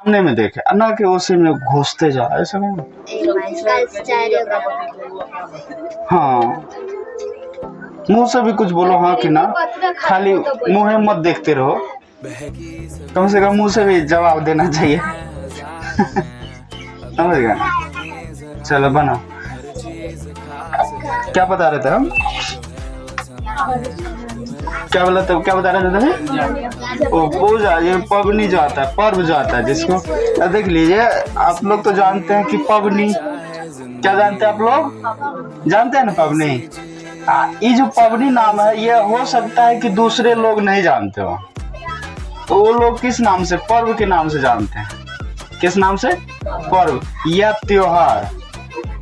सामने में देखे अन्ना के उसी में घुसते जा ऐसा नहीं। हाँ मुंह से भी कुछ बोलो हाँ कि ना, खाली मुंह मत देखते रहो, कम से कम मुंह से भी जवाब देना चाहिए। समझ गया? चलो बना। क्या बता रहे थे हम? क्या बोला तो क्या बता रहे थे? वो पूजा, ये पवनी जो आता है, पर्व जो आता है जिसको देख लीजिए आप लोग तो जानते हैं कि पवनी क्या जानते हैं आप लोग? जानते हैं ना पवनी। ये जो पवनी नाम है ये हो सकता है कि दूसरे लोग नहीं जानते हो, तो वो लोग किस नाम से, पर्व के नाम से जानते हैं। किस नाम से? पर्व या त्योहार।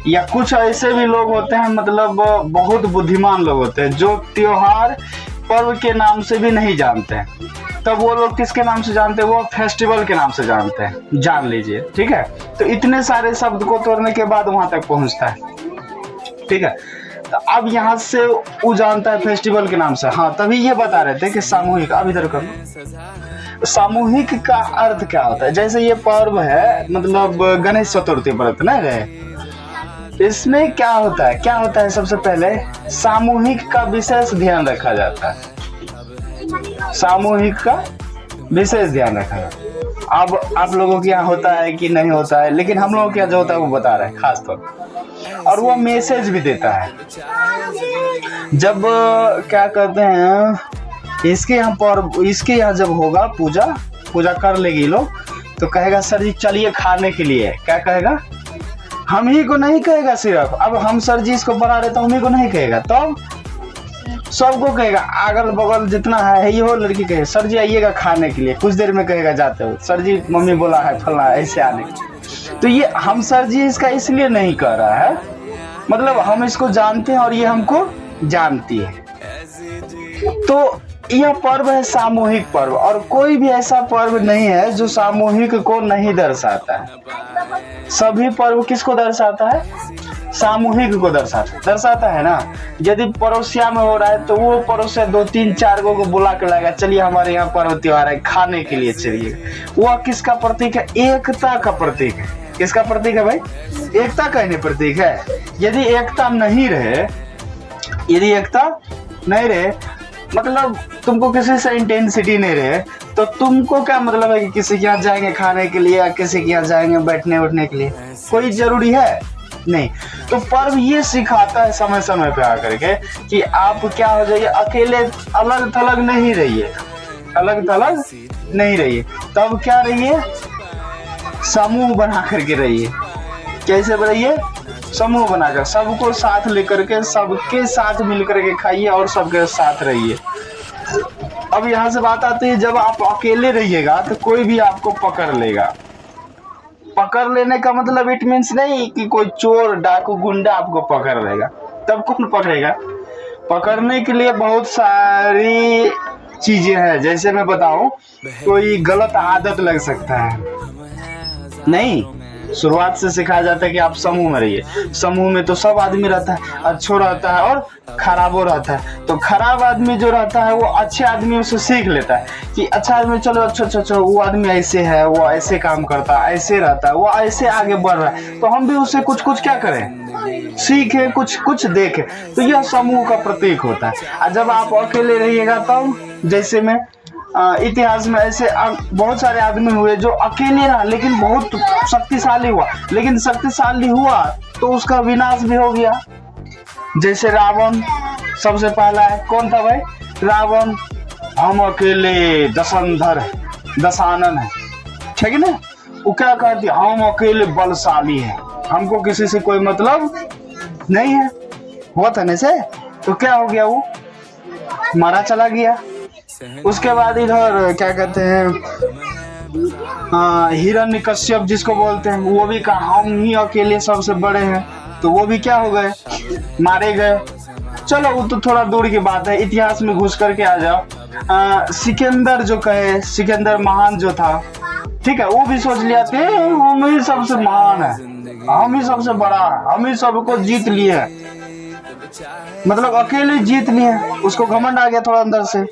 या कुछ ऐसे भी लोग होते हैं, मतलब बहुत बुद्धिमान लोग होते हैं जो त्योहार पर्व के नाम से भी नहीं जानते हैं, तब वो लोग किसके नाम से जानते हैं? वो फेस्टिवल के नाम से जानते हैं। जान लीजिए, ठीक है। तो इतने सारे शब्द को तोड़ने के बाद वहां तक पहुंचता है, ठीक है। तो अब यहाँ से वो जानता है फेस्टिवल के नाम से। हाँ तभी ये बता रहे थे कि सामूहिक, अब इधर करो, सामूहिक का अर्थ क्या होता है? जैसे ये पर्व है, मतलब गणेश चतुर्थी व्रत ना गए, इसमें क्या होता है? क्या होता है? सबसे पहले सामूहिक का विशेष ध्यान रखा जाता है। सामूहिक का विशेष ध्यान रखा जाता है। अब आप लोगों के यहाँ होता है कि नहीं होता है, लेकिन हम लोगों के यहाँ जो होता है वो बता रहे हैं खास तौर पर, और वो मैसेज भी देता है। जब क्या कहते हैं, इसके यहाँ पर, इसके यहाँ जब होगा पूजा कर लेगी लोग, तो कहेगा सर जी चलिए खाने के लिए। क्या कहेगा? हम ही को नहीं कहेगा सिर्फ, अब हम सर जी इसको बना रहे तो हम ही को नहीं कहेगा, तो सबको कहेगा, अगल बगल जितना है ये हो लड़की कहे सर जी आइएगा खाने के लिए। कुछ देर में कहेगा जाते हो सर जी मम्मी बोला है फला ऐसे आने। तो ये हम सर जी इसका इसलिए नहीं कह रहा है, मतलब हम इसको जानते हैं और ये हमको जानती है। तो यह पर्व है सामूहिक पर्व, और कोई भी ऐसा पर्व नहीं है जो सामूहिक को नहीं दर्शाता है। सभी पर्व किसको दर्शाता है? सामूहिक को दर्शाता है ना। यदि पड़ोसिया में हो रहा है तो वो पड़ोसिया 2-3-4 को बुला के लाएगा, चलिए हमारे यहाँ पर्व त्योहार है खाने के लिए चलिए। वह किसका प्रतीक है? एकता का प्रतीक है। किसका प्रतीक है भाई? एकता का प्रतीक है। यदि एकता नहीं रहे, मतलब तुमको किसी से इंटेंसिटी नहीं रहे, तो तुमको क्या मतलब है कि किसी के यहाँ जाएंगे खाने के लिए या किसी के यहाँ जाएंगे बैठने उठने के लिए? कोई जरूरी है नहीं। तो पर्व ये सिखाता है समय समय पे आकर के कि आप क्या हो जाइए, अकेले अलग थलग नहीं रहिए, तब क्या रहिए? समूह बना करके रहिए। कैसे रहिए? समूह बनाकर, सबको साथ लेकर के, सबके साथ मिलकर के खाइए और सबके साथ रहिए। अब यहाँ से बात आती है, जब आप अकेले रहिएगा तो कोई भी आपको पकड़ लेगा। पकड़ लेने का मतलब इट मीन्स नहीं कि कोई चोर डाकू गुंडा आपको पकड़ लेगा। तब कौन पकड़ेगा? पकड़ने के लिए बहुत सारी चीजें हैं। जैसे मैं बताऊं, कोई गलत आदत लग सकता है, नहीं शुरुआत से सिखाया जाता है कि आप समूह में रहिए। समूह में तो सब आदमी रहता है, अच्छा रहता है और खराबो रहता है। तो खराब आदमी जो रहता है वो अच्छे आदमियों से सीख लेता है कि अच्छा आदमी, चलो अच्छा वो आदमी ऐसे है, वो ऐसे काम करता है, ऐसे रहता है, वो ऐसे आगे बढ़ रहा है, तो हम भी उससे कुछ क्या करें, सीखें, कुछ देखें। तो यह समूह का प्रतीक होता है। और जब आप अकेले रहिएगा तब, जैसे में इतिहास में ऐसे बहुत सारे आदमी हुए जो अकेले रहा लेकिन बहुत शक्तिशाली हुआ, लेकिन शक्तिशाली हुआ तो उसका विनाश भी हो गया। जैसे रावण सबसे पहला है, कौन था भाई? रावण। हम अकेले दशानन है, ठीक है ना। वो क्या कहती, हम अकेले बलशाली है, हमको किसी से कोई मतलब नहीं है। हुआ था ना से, तो क्या हो गया, वो मारा चला गया। उसके बाद इधर क्या कहते हैं, हिरण्यकश्यप जिसको बोलते हैं, वो भी कहा हम ही अकेले सबसे बड़े हैं, तो वो भी क्या हो गए, मारे गए। चलो वो तो थोड़ा दूर की बात है, इतिहास में घुस करके आ जाओ। सिकंदर जो कहे, सिकंदर महान जो था, ठीक है, वो भी सोच लिया थे हम ही सबसे महान है, हम ही सबसे बड़ा, हम ही सबको जीत लिए, मतलब अकेले जीत लिए। उसको घमंड आ गया थोड़ा अंदर से,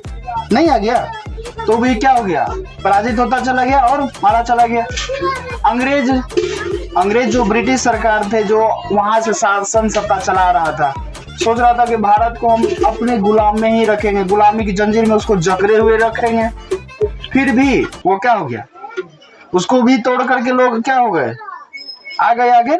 नहीं आ गया, तो भी क्या हो गया, पराजित होता चला गया और मारा चला गया। अंग्रेज जो ब्रिटिश सरकार थे, जो वहां से शासन सत्ता चला रहा था, सोच रहा था कि भारत को हम अपने गुलाम में ही रखेंगे, गुलामी की जंजीर में उसको जकड़े हुए रखेंगे। फिर भी वो क्या हो गया, उसको भी तोड़ करके लोग क्या हो गए, आ गए आगे।